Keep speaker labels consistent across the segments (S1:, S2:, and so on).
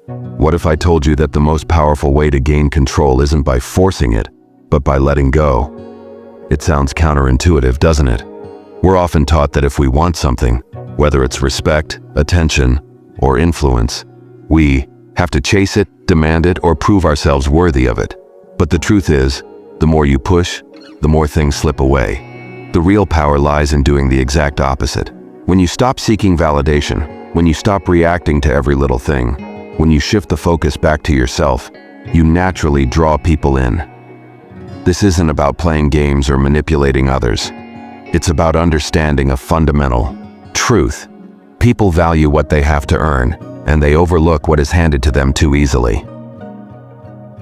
S1: What if I told you that the most powerful way to gain control isn't by forcing it, but by letting go? It sounds counterintuitive, doesn't it? We're often taught that if we want something, whether it's respect, attention, or influence, we have to chase it, demand it, or prove ourselves worthy of it. But the truth is, the more you push, the more things slip away. The real power lies in doing the exact opposite. When you stop seeking validation, when you stop reacting to every little thing, when you shift the focus back to yourself, you naturally draw people in. This isn't about playing games or manipulating others. It's about understanding a fundamental truth. People value what they have to earn, and they overlook what is handed to them too easily.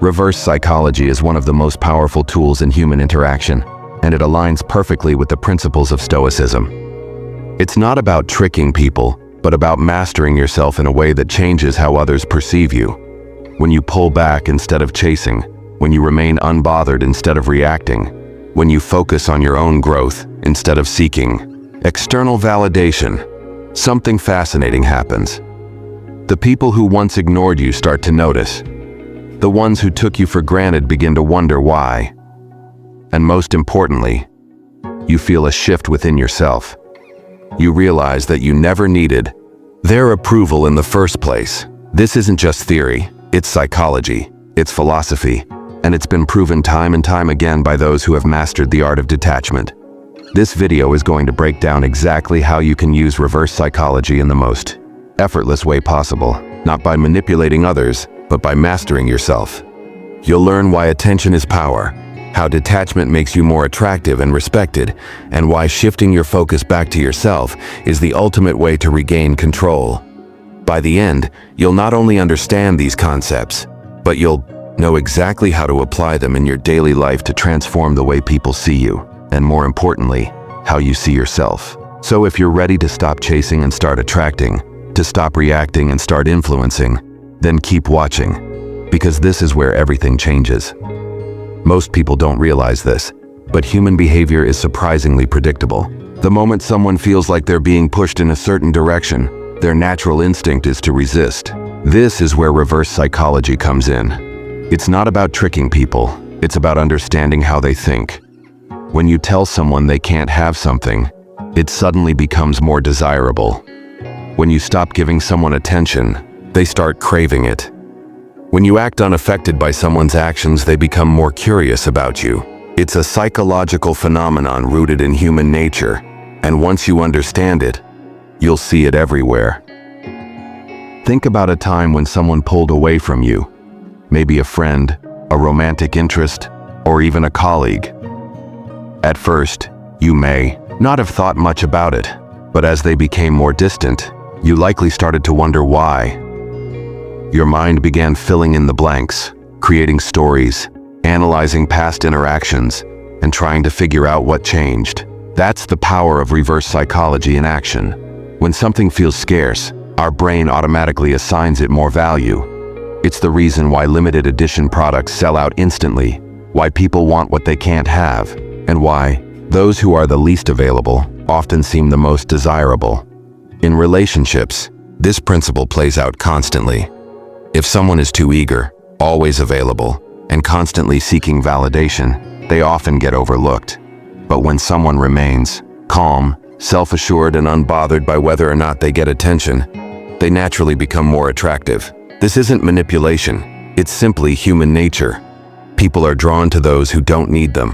S1: Reverse psychology is one of the most powerful tools in human interaction, and it aligns perfectly with the principles of Stoicism. It's not about tricking people, but about mastering yourself in a way that changes how others perceive you. When you pull back instead of chasing, when you remain unbothered instead of reacting, when you focus on your own growth instead of seeking external validation, something fascinating happens. The people who once ignored you start to notice. The ones who took you for granted begin to wonder why. And most importantly, you feel a shift within yourself. You realize that you never needed their approval in the first place. This isn't just theory, it's psychology, it's philosophy, and it's been proven time and time again by those who have mastered the art of detachment. This video is going to break down exactly how you can use reverse psychology in the most effortless way possible, not by manipulating others, but by mastering yourself. You'll learn why attention is power, how detachment makes you more attractive and respected, and why shifting your focus back to yourself is the ultimate way to regain control. By the end, you'll not only understand these concepts, but you'll know exactly how to apply them in your daily life to transform the way people see you, and more importantly, how you see yourself. So if you're ready to stop chasing and start attracting, to stop reacting and start influencing, then keep watching, because this is where everything changes. Most people don't realize this, but human behavior is surprisingly predictable. The moment someone feels like they're being pushed in a certain direction, their natural instinct is to resist. This is where reverse psychology comes in. It's not about tricking people, it's about understanding how they think. When you tell someone they can't have something, it suddenly becomes more desirable. When you stop giving someone attention, they start craving it. When you act unaffected by someone's actions, they become more curious about you. It's a psychological phenomenon rooted in human nature, and once you understand it, you'll see it everywhere. Think about a time when someone pulled away from you. Maybe a friend, a romantic interest, or even a colleague. At first, you may not have thought much about it, but as they became more distant, you likely started to wonder why. Your mind began filling in the blanks, creating stories, analyzing past interactions, and trying to figure out what changed. That's the power of reverse psychology in action. When something feels scarce, our brain automatically assigns it more value. It's the reason why limited edition products sell out instantly, why people want what they can't have, and why those who are the least available often seem the most desirable. In relationships, this principle plays out constantly. If someone is too eager, always available, and constantly seeking validation, they often get overlooked. But when someone remains calm, self-assured, and unbothered by whether or not they get attention, they naturally become more attractive. This isn't manipulation, it's simply human nature. People are drawn to those who don't need them.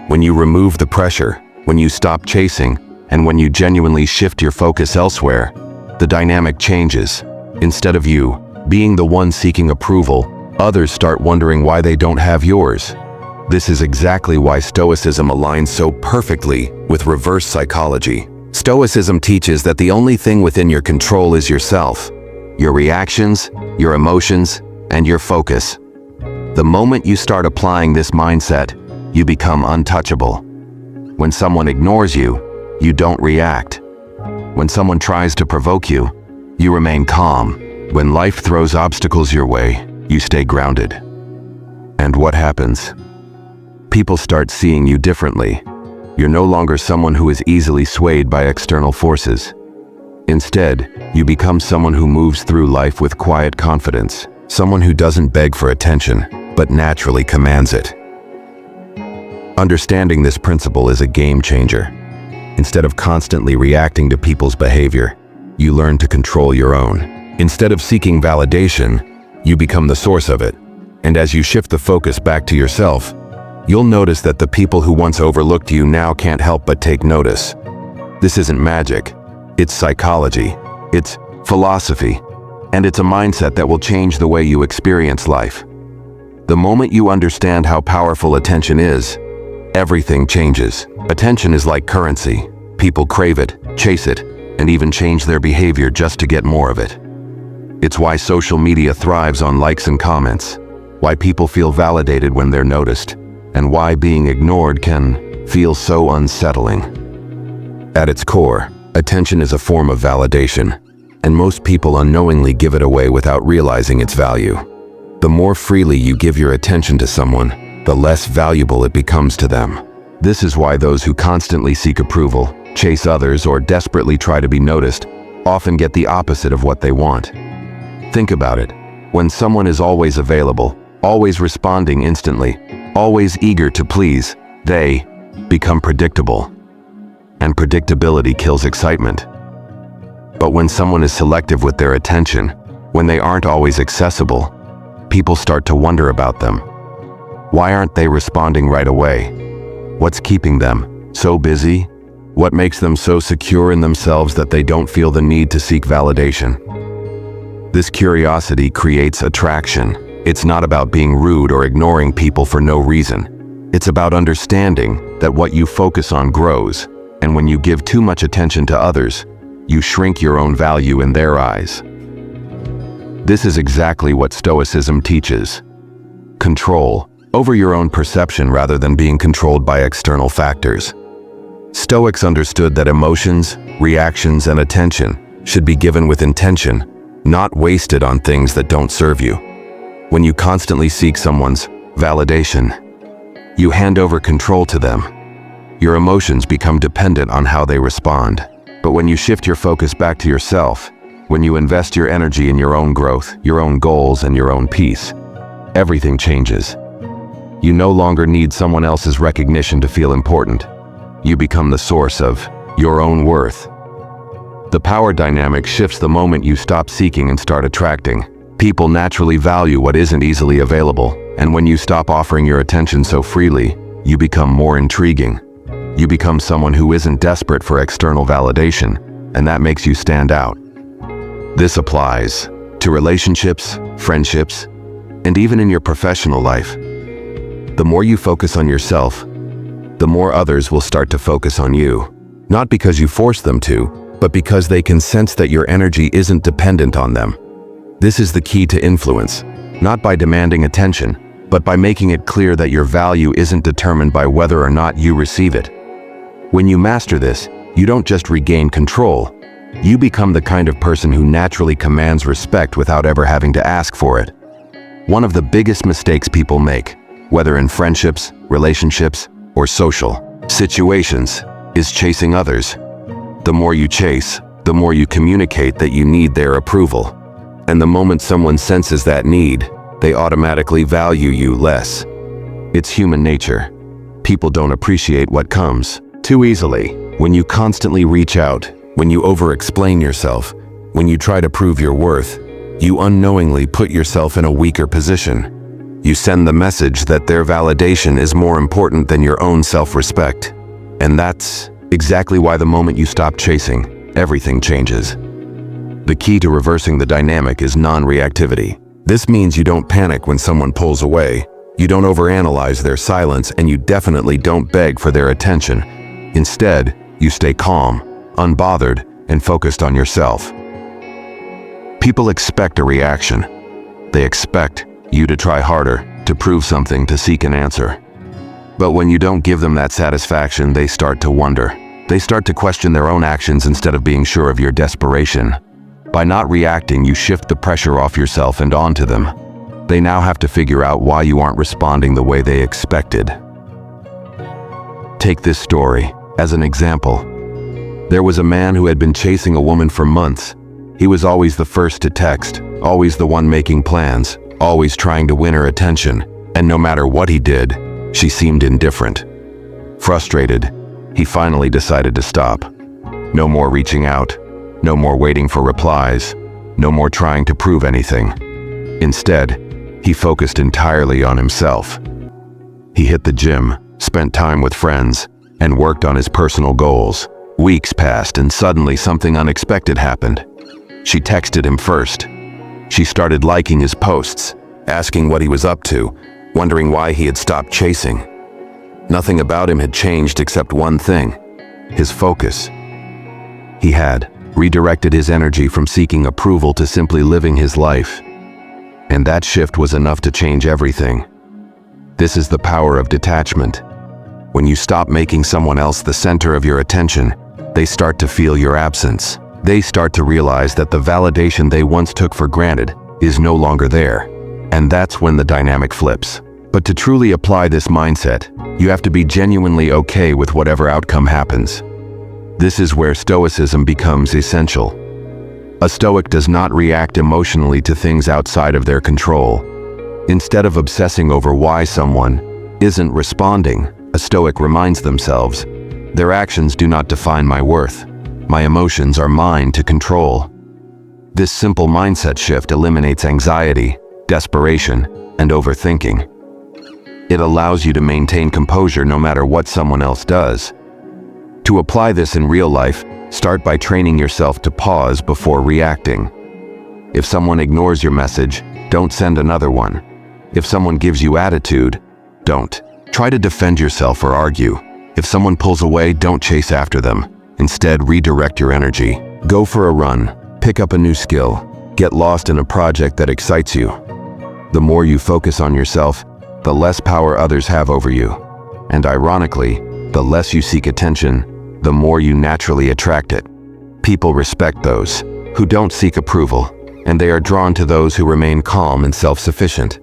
S1: When you remove the pressure, when you stop chasing, and when you genuinely shift your focus elsewhere, the dynamic changes. Instead of you being the one seeking approval, others start wondering why they don't have yours. This is exactly why Stoicism aligns so perfectly with reverse psychology. Stoicism teaches that the only thing within your control is yourself, your reactions, your emotions, and your focus. The moment you start applying this mindset, you become untouchable. When someone ignores you, you don't react. When someone tries to provoke you, you remain calm. When life throws obstacles your way, you stay grounded. And what happens? People start seeing you differently. You're no longer someone who is easily swayed by external forces. Instead, you become someone who moves through life with quiet confidence. someone who doesn't beg for attention, but naturally commands it. Understanding this principle is a game changer. Instead of constantly reacting to people's behavior, you learn to control your own. Instead of seeking validation, you become the source of it. And as you shift the focus back to yourself, you'll notice that the people who once overlooked you now can't help but take notice. This isn't magic. It's psychology. It's philosophy. And it's a mindset that will change the way you experience life. The moment you understand how powerful attention is, everything changes. Attention is like currency. People crave it, chase it, and even change their behavior just to get more of it. It's why social media thrives on likes and comments, why people feel validated when they're noticed, and why being ignored can feel so unsettling. At its core, attention is a form of validation, and most people unknowingly give it away without realizing its value. The more freely you give your attention to someone, the less valuable it becomes to them. This is why those who constantly seek approval, chase others, or desperately try to be noticed often get the opposite of what they want. Think about it. When someone is always available, always responding instantly, always eager to please, they become predictable. And predictability kills excitement. But when someone is selective with their attention, when they aren't always accessible, people start to wonder about them. Why aren't they responding right away? What's keeping them so busy? What makes them so secure in themselves that they don't feel the need to seek validation? This curiosity creates attraction. It's not about being rude or ignoring people for no reason. It's about understanding that what you focus on grows, and when you give too much attention to others, you shrink your own value in their eyes. This is exactly what Stoicism teaches. Control over your own perception rather than being controlled by external factors. Stoics understood that emotions, reactions, and attention should be given with intention, not wasted on things that don't serve you. When you constantly seek someone's validation, you hand over control to them. Your emotions become dependent on how they respond. But when you shift your focus back to yourself, when you invest your energy in your own growth, your own goals, and your own peace, everything changes. You no longer need someone else's recognition to feel important. You become the source of your own worth. The power dynamic shifts the moment you stop seeking and start attracting. People naturally value what isn't easily available, and when you stop offering your attention so freely, you become more intriguing. You become someone who isn't desperate for external validation, and that makes you stand out. This applies to relationships, friendships, and even in your professional life. The more you focus on yourself, the more others will start to focus on you. Not because you force them to, but because they can sense that your energy isn't dependent on them. This is the key to influence, not by demanding attention, but by making it clear that your value isn't determined by whether or not you receive it. When you master this, you don't just regain control, you become the kind of person who naturally commands respect without ever having to ask for it. One of the biggest mistakes people make, whether in friendships, relationships, or social situations, is chasing others. The more you chase, the more you communicate that you need their approval. And the moment someone senses that need, they automatically value you less. It's human nature. People don't appreciate what comes too easily. When you constantly reach out, when you over-explain yourself, when you try to prove your worth, you unknowingly put yourself in a weaker position. You send the message that their validation is more important than your own self-respect. And that's exactly why the moment you stop chasing, everything changes. The key to reversing the dynamic is non-reactivity. This means you don't panic when someone pulls away, you don't overanalyze their silence, and you definitely don't beg for their attention. Instead, you stay calm, unbothered, and focused on yourself. People expect a reaction. They expect you to try harder, to prove something, to seek an answer. But when you don't give them that satisfaction, they start to wonder. They start to question their own actions instead of being sure of your desperation. By not reacting, you shift the pressure off yourself and onto them. They now have to figure out why you aren't responding the way they expected. Take this story as an example. There was a man who had been chasing a woman for months. He was always the first to text, always the one making plans, always trying to win her attention, and no matter what he did, she seemed indifferent. Frustrated, he finally decided to stop. No more reaching out, no more waiting for replies, no more trying to prove anything. Instead, he focused entirely on himself. He hit the gym, spent time with friends, and worked on his personal goals. Weeks passed and suddenly something unexpected happened. She texted him first. She started liking his posts, asking what he was up to, wondering why he had stopped chasing. Nothing about him had changed except one thing: his focus. He had redirected his energy from seeking approval to simply living his life. And that shift was enough to change everything. This is the power of detachment. When you stop making someone else the center of your attention, they start to feel your absence. They start to realize that the validation they once took for granted is no longer there. And that's when the dynamic flips. But to truly apply this mindset, you have to be genuinely okay with whatever outcome happens. This is where Stoicism becomes essential. A Stoic does not react emotionally to things outside of their control. Instead of obsessing over why someone isn't responding, a Stoic reminds themselves, their actions do not define my worth. My emotions are mine to control. This simple mindset shift eliminates anxiety, desperation, and overthinking. It allows you to maintain composure no matter what someone else does. To apply this in real life, start by training yourself to pause before reacting. If someone ignores your message, don't send another one. If someone gives you attitude, don't try to defend yourself or argue. If someone pulls away, don't chase after them. Instead, redirect your energy. Go for a run, pick up a new skill, get lost in a project that excites you. The more you focus on yourself, the less power others have over you. And ironically, the less you seek attention, the more you naturally attract it. People respect those who don't seek approval, and they are drawn to those who remain calm and self-sufficient.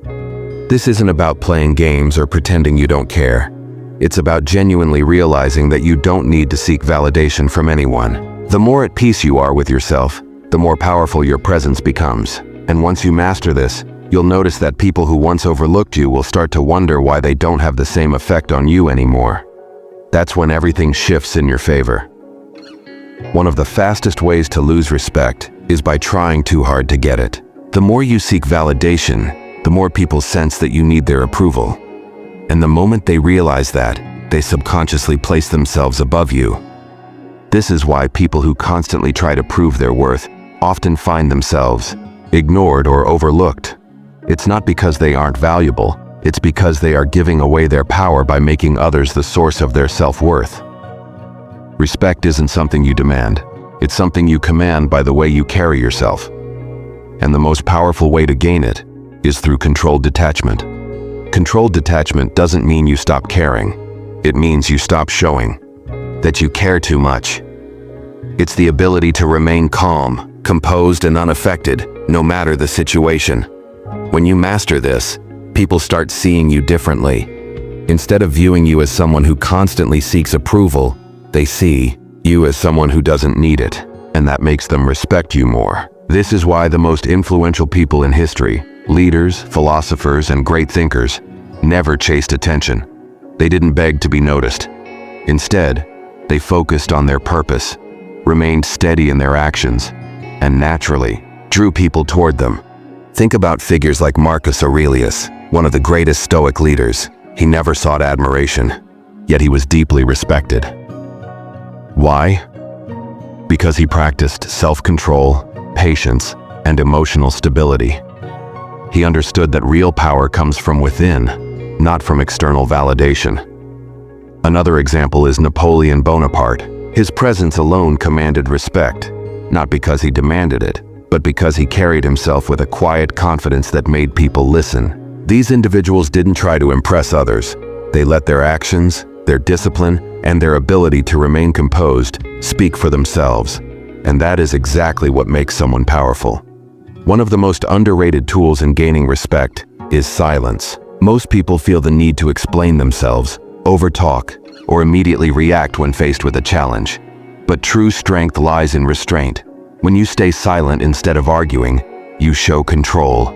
S1: This isn't about playing games or pretending you don't care. It's about genuinely realizing that you don't need to seek validation from anyone. The more at peace you are with yourself, the more powerful your presence becomes. And once you master this, you'll notice that people who once overlooked you will start to wonder why they don't have the same effect on you anymore. That's when everything shifts in your favor. One of the fastest ways to lose respect is by trying too hard to get it. The more you seek validation, the more people sense that you need their approval. And the moment they realize that, they subconsciously place themselves above you. This is why people who constantly try to prove their worth often find themselves ignored or overlooked. It's not because they aren't valuable, it's because they are giving away their power by making others the source of their self-worth. Respect isn't something you demand, it's something you command by the way you carry yourself. And the most powerful way to gain it is through controlled detachment. Controlled detachment doesn't mean you stop caring. It means you stop showing that you care too much. It's the ability to remain calm, composed, and unaffected, no matter the situation. When you master this, people start seeing you differently. Instead of viewing you as someone who constantly seeks approval, they see you as someone who doesn't need it, and that makes them respect you more. This is why the most influential people in history, leaders, philosophers, and great thinkers, never chased attention. They didn't beg to be noticed. Instead, they focused on their purpose, remained steady in their actions, and naturally drew people toward them. Think about figures like Marcus Aurelius, one of the greatest Stoic leaders. He never sought admiration, yet he was deeply respected. Why? Because he practiced self-control, patience, and emotional stability. He understood that real power comes from within, not from external validation. Another example is Napoleon Bonaparte. His presence alone commanded respect, not because he demanded it, but because he carried himself with a quiet confidence that made people listen. These individuals didn't try to impress others. They let their actions, their discipline, and their ability to remain composed speak for themselves. And that is exactly what makes someone powerful. One of the most underrated tools in gaining respect is silence. Most people feel the need to explain themselves, overtalk, or immediately react when faced with a challenge. But true strength lies in restraint. When you stay silent instead of arguing, you show control.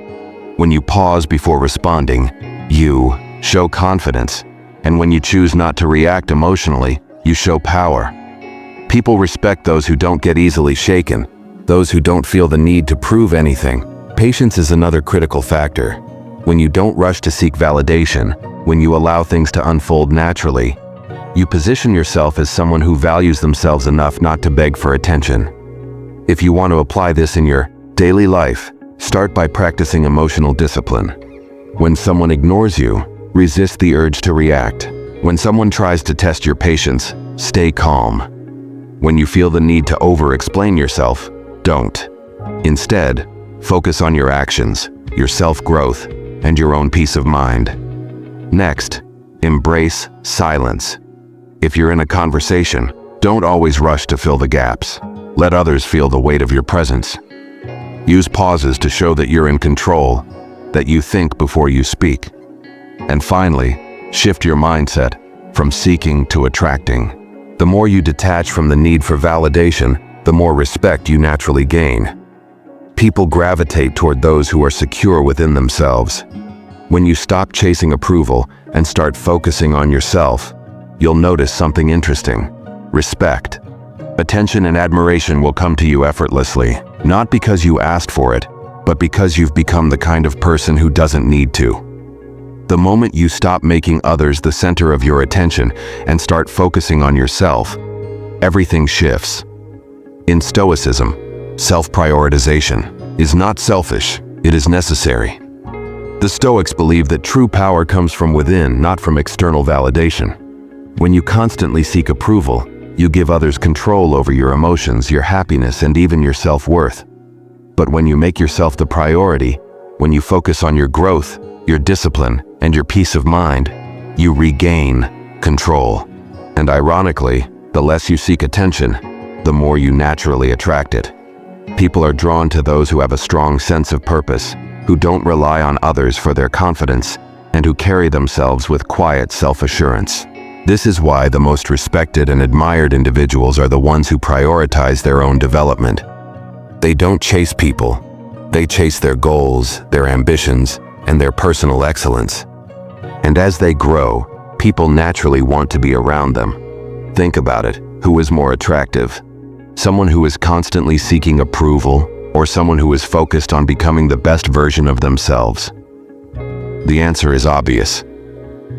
S1: When you pause before responding, you show confidence. And when you choose not to react emotionally, you show power. People respect those who don't get easily shaken, those who don't feel the need to prove anything. Patience is another critical factor. When you don't rush to seek validation, when you allow things to unfold naturally, you position yourself as someone who values themselves enough not to beg for attention. If you want to apply this in your daily life, start by practicing emotional discipline. When someone ignores you, resist the urge to react. When someone tries to test your patience, stay calm. When you feel the need to over-explain yourself, don't. Instead, focus on your actions, your self-growth, and your own peace of mind. Next, embrace silence. If you're in a conversation, don't always rush to fill the gaps. Let others feel the weight of your presence. Use pauses to show that you're in control, that you think before you speak. And finally, shift your mindset from seeking to attracting. The more you detach from the need for validation, the more respect you naturally gain. People gravitate toward those who are secure within themselves. When you stop chasing approval and start focusing on yourself, you'll notice something interesting. Respect. Attention and admiration will come to you effortlessly, not because you asked for it, but because you've become the kind of person who doesn't need to. The moment you stop making others the center of your attention and start focusing on yourself, everything shifts. In Stoicism, self-prioritization is not selfish, it is necessary. The Stoics believe that true power comes from within, not from external validation. When you constantly seek approval, you give others control over your emotions, your happiness, and even your self-worth. But when you make yourself the priority, when you focus on your growth, your discipline, and your peace of mind, you regain control. And ironically, the less you seek attention, the more you naturally attract it. People are drawn to those who have a strong sense of purpose, who don't rely on others for their confidence, and who carry themselves with quiet self-assurance. This is why the most respected and admired individuals are the ones who prioritize their own development. They don't chase people. They chase their goals, their ambitions, and their personal excellence. And as they grow, people naturally want to be around them. Think about it. Who is more attractive? Someone who is constantly seeking approval, or someone who is focused on becoming the best version of themselves? The answer is obvious.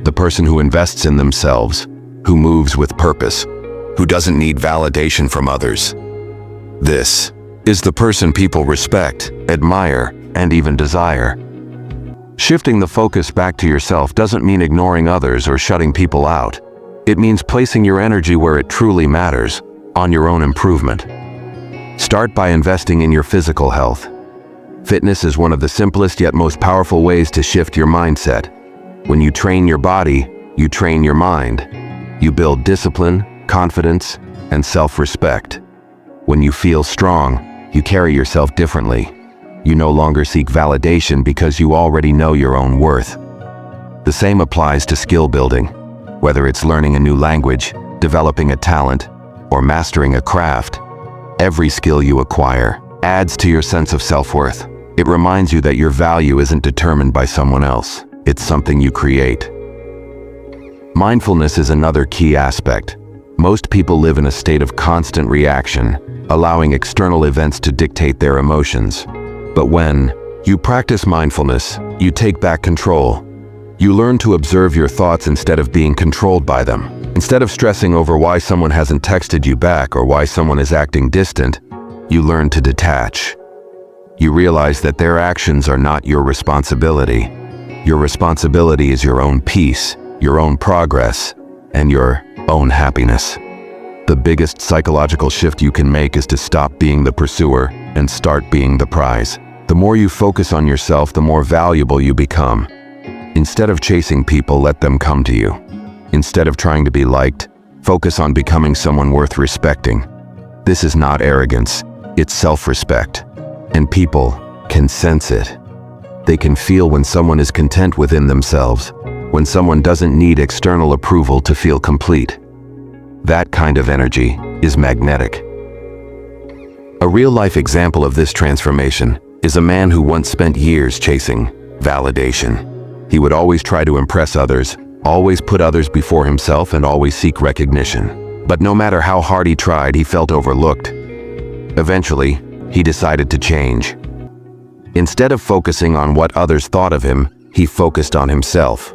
S1: The person who invests in themselves, who moves with purpose, who doesn't need validation from others. This is the person people respect, admire, and even desire. Shifting the focus back to yourself doesn't mean ignoring others or shutting people out. It means placing your energy where it truly matters, on your own improvement. Start by investing in your physical health. Fitness is one of the simplest yet most powerful ways to shift your mindset. When you train your body, you train your mind. You build discipline, confidence, and self-respect. When you feel strong, you carry yourself differently. You no longer seek validation because you already know your own worth. The same applies to skill building. Whether it's learning a new language, developing a talent, or mastering a craft, every skill you acquire adds to your sense of self-worth. It reminds you that your value isn't determined by someone else. It's something you create. Mindfulness is another key aspect. Most people live in a state of constant reaction, allowing external events to dictate their emotions. But when you practice mindfulness, you take back control. You learn to observe your thoughts instead of being controlled by them. Instead of stressing over why someone hasn't texted you back or why someone is acting distant, you learn to detach. You realize that their actions are not your responsibility. Your responsibility is your own peace, your own progress, and your own happiness. The biggest psychological shift you can make is to stop being the pursuer and start being the prize. The more you focus on yourself, the more valuable you become. Instead of chasing people, let them come to you. Instead of trying to be liked, focus on becoming someone worth respecting. This is not arrogance, it's self-respect. And people can sense it. They can feel when someone is content within themselves, when someone doesn't need external approval to feel complete. That kind of energy is magnetic. A real-life example of this transformation is a man who once spent years chasing validation. He would always try to impress others, always put others before himself, and always seek recognition. But no matter how hard he tried, he felt overlooked. Eventually, he decided to change. Instead of focusing on what others thought of him, he focused on himself.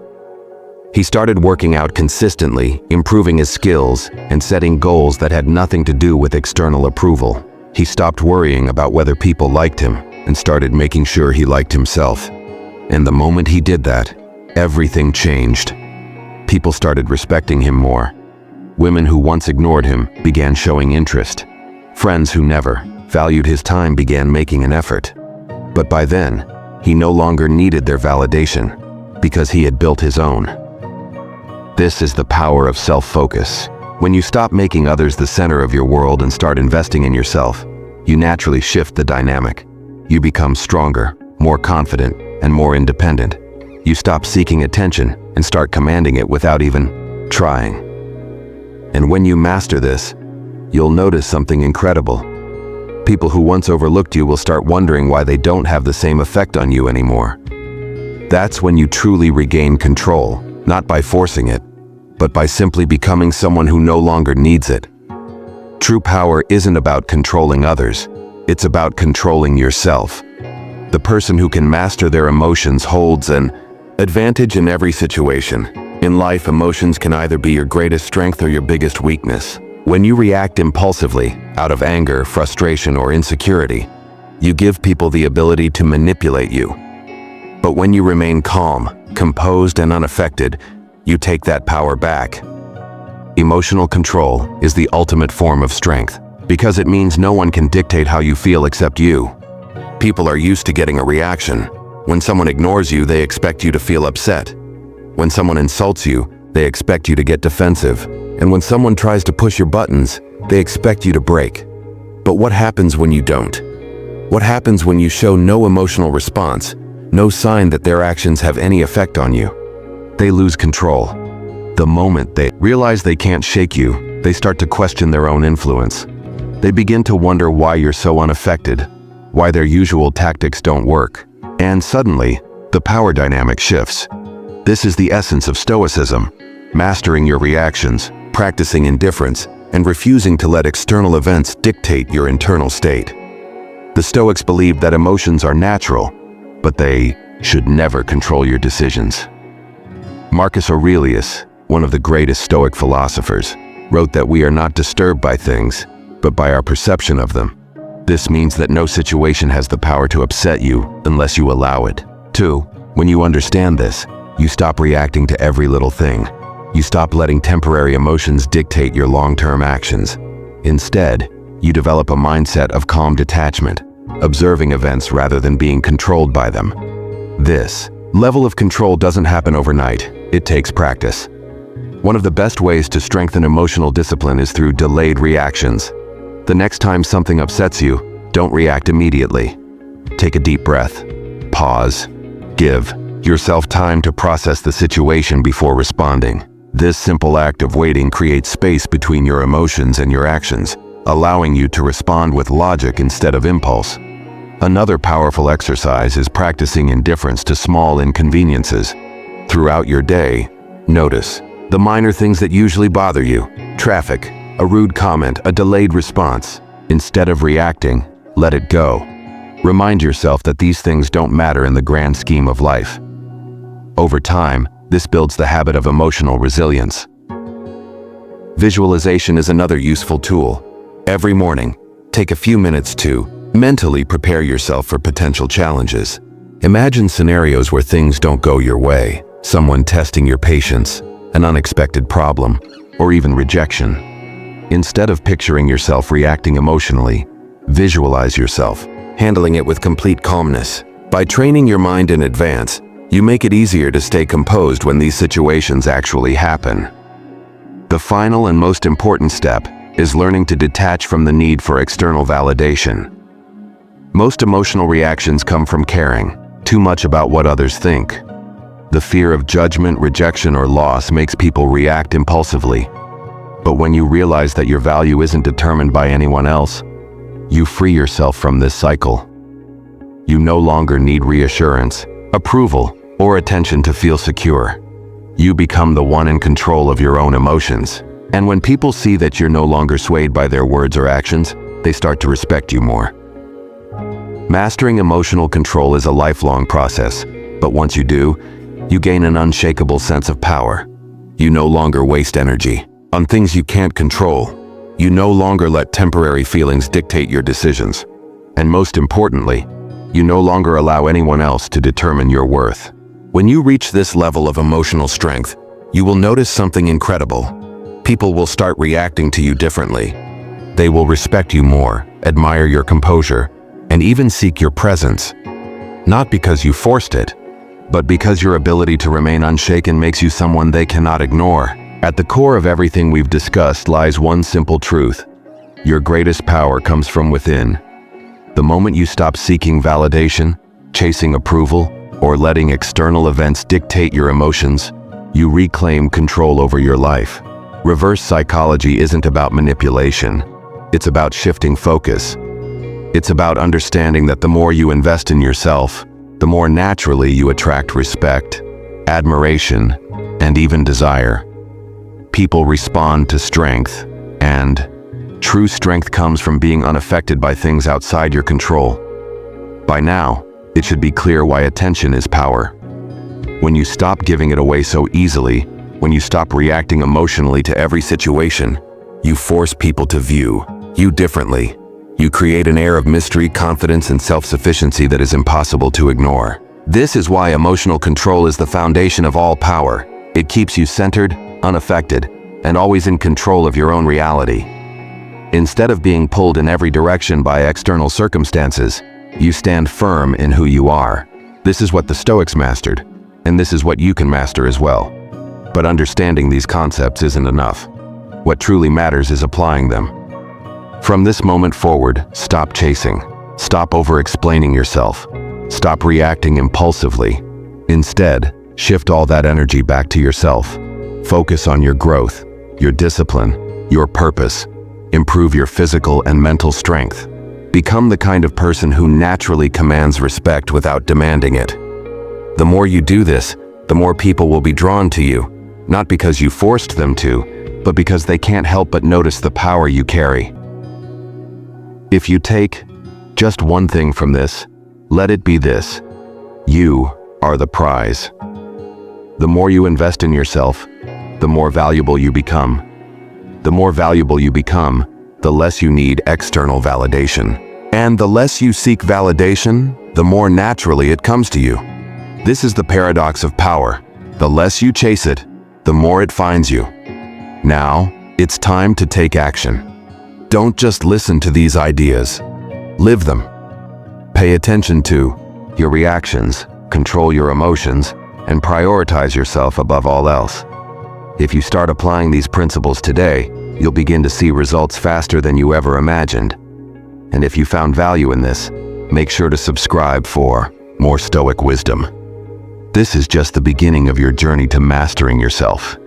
S1: He started working out consistently, improving his skills, and setting goals that had nothing to do with external approval. He stopped worrying about whether people liked him and started making sure he liked himself. And the moment he did that, everything changed. People started respecting him more. Women who once ignored him began showing interest. Friends who never valued his time began making an effort. But by then, he no longer needed their validation because he had built his own. This is the power of self-focus. When you stop making others the center of your world and start investing in yourself, you naturally shift the dynamic. You become stronger, more confident, and more independent. You stop seeking attention and start commanding it without even trying. And when you master this, you'll notice something incredible. People who once overlooked you will start wondering why they don't have the same effect on you anymore. That's when you truly regain control, not by forcing it, but by simply becoming someone who no longer needs it. True power isn't about controlling others, it's about controlling yourself. The person who can master their emotions holds an advantage in every situation. In life, emotions can either be your greatest strength or your biggest weakness. When you react impulsively, out of anger, frustration, or insecurity, you give people the ability to manipulate you. But when you remain calm, composed, and unaffected, you take that power back. Emotional control is the ultimate form of strength, because it means no one can dictate how you feel except you. People are used to getting a reaction. When someone ignores you, they expect you to feel upset. When someone insults you, they expect you to get defensive. And when someone tries to push your buttons, they expect you to break. But what happens when you don't? What happens when you show no emotional response, no sign that their actions have any effect on you? They lose control. The moment they realize they can't shake you, they start to question their own influence. They begin to wonder why you're so unaffected, why their usual tactics don't work. And suddenly, the power dynamic shifts. This is the essence of Stoicism: mastering your reactions, practicing indifference, and refusing to let external events dictate your internal state. The Stoics believed that emotions are natural, but they should never control your decisions. Marcus Aurelius, one of the greatest Stoic philosophers, wrote that we are not disturbed by things, but by our perception of them. This means that no situation has the power to upset you unless you allow it. 2. When you understand this, you stop reacting to every little thing. You stop letting temporary emotions dictate your long-term actions. Instead, you develop a mindset of calm detachment, observing events rather than being controlled by them. This level of control doesn't happen overnight. It takes practice. One of the best ways to strengthen emotional discipline is through delayed reactions. The next time something upsets you, don't react immediately. Take a deep breath. Pause. Give yourself time to process the situation before responding. This simple act of waiting creates space between your emotions and your actions, allowing you to respond with logic instead of impulse. Another powerful exercise is practicing indifference to small inconveniences. Throughout your day, notice the minor things that usually bother you: traffic, a rude comment, a delayed response. Instead of reacting, let it go. Remind yourself that these things don't matter in the grand scheme of life. Over time, this builds the habit of emotional resilience. Visualization is another useful tool. Every morning, take a few minutes to mentally prepare yourself for potential challenges. Imagine scenarios where things don't go your way, someone testing your patience, an unexpected problem, or even rejection. Instead of picturing yourself reacting emotionally, visualize yourself handling it with complete calmness. By training your mind in advance, you make it easier to stay composed when these situations actually happen. The final and most important step is learning to detach from the need for external validation. Most emotional reactions come from caring too much about what others think. The fear of judgment, rejection, or loss makes people react impulsively. But when you realize that your value isn't determined by anyone else, you free yourself from this cycle. You no longer need reassurance, approval, or attention to feel secure. You become the one in control of your own emotions. And when people see that you're no longer swayed by their words or actions, they start to respect you more. Mastering emotional control is a lifelong process, but once you do, you gain an unshakable sense of power. You no longer waste energy on things you can't control. You no longer let temporary feelings dictate your decisions. And most importantly, you no longer allow anyone else to determine your worth. When you reach this level of emotional strength, you will notice something incredible. People will start reacting to you differently. They will respect you more, admire your composure, and even seek your presence. Not because you forced it, but because your ability to remain unshaken makes you someone they cannot ignore. At the core of everything we've discussed lies one simple truth. Your greatest power comes from within. The moment you stop seeking validation, chasing approval, or letting external events dictate your emotions, you reclaim control over your life. Reverse psychology isn't about manipulation. It's about shifting focus. It's about understanding that the more you invest in yourself, the more naturally you attract respect, admiration, and even desire. People respond to strength, and true strength comes from being unaffected by things outside your control. By now, it should be clear why attention is power. When you stop giving it away so easily, when you stop reacting emotionally to every situation, you force people to view you differently. You create an air of mystery, confidence, and self-sufficiency that is impossible to ignore. This is why emotional control is the foundation of all power. It keeps you centered, unaffected, and always in control of your own reality. Instead of being pulled in every direction by external circumstances, you stand firm in who you are. This is what the Stoics mastered, and this is what you can master as well. But understanding these concepts isn't enough. What truly matters is applying them. From this moment forward, stop chasing. Stop over-explaining yourself. Stop reacting impulsively. Instead, shift all that energy back to yourself. Focus on your growth, your discipline, your purpose. Improve your physical and mental strength. Become the kind of person who naturally commands respect without demanding it. The more you do this, the more people will be drawn to you, not because you forced them to, but because they can't help but notice the power you carry. If you take just one thing from this, let it be this: you are the prize. The more you invest in yourself, the more valuable you become. The more valuable you become, the less you need external validation. And the less you seek validation, the more naturally it comes to you. This is the paradox of power. The less you chase it, the more it finds you. Now, it's time to take action. Don't just listen to these ideas. Live them. Pay attention to your reactions, control your emotions, and prioritize yourself above all else. If you start applying these principles today, you'll begin to see results faster than you ever imagined. And if you found value in this, make sure to subscribe for more Stoic wisdom. This is just the beginning of your journey to mastering yourself.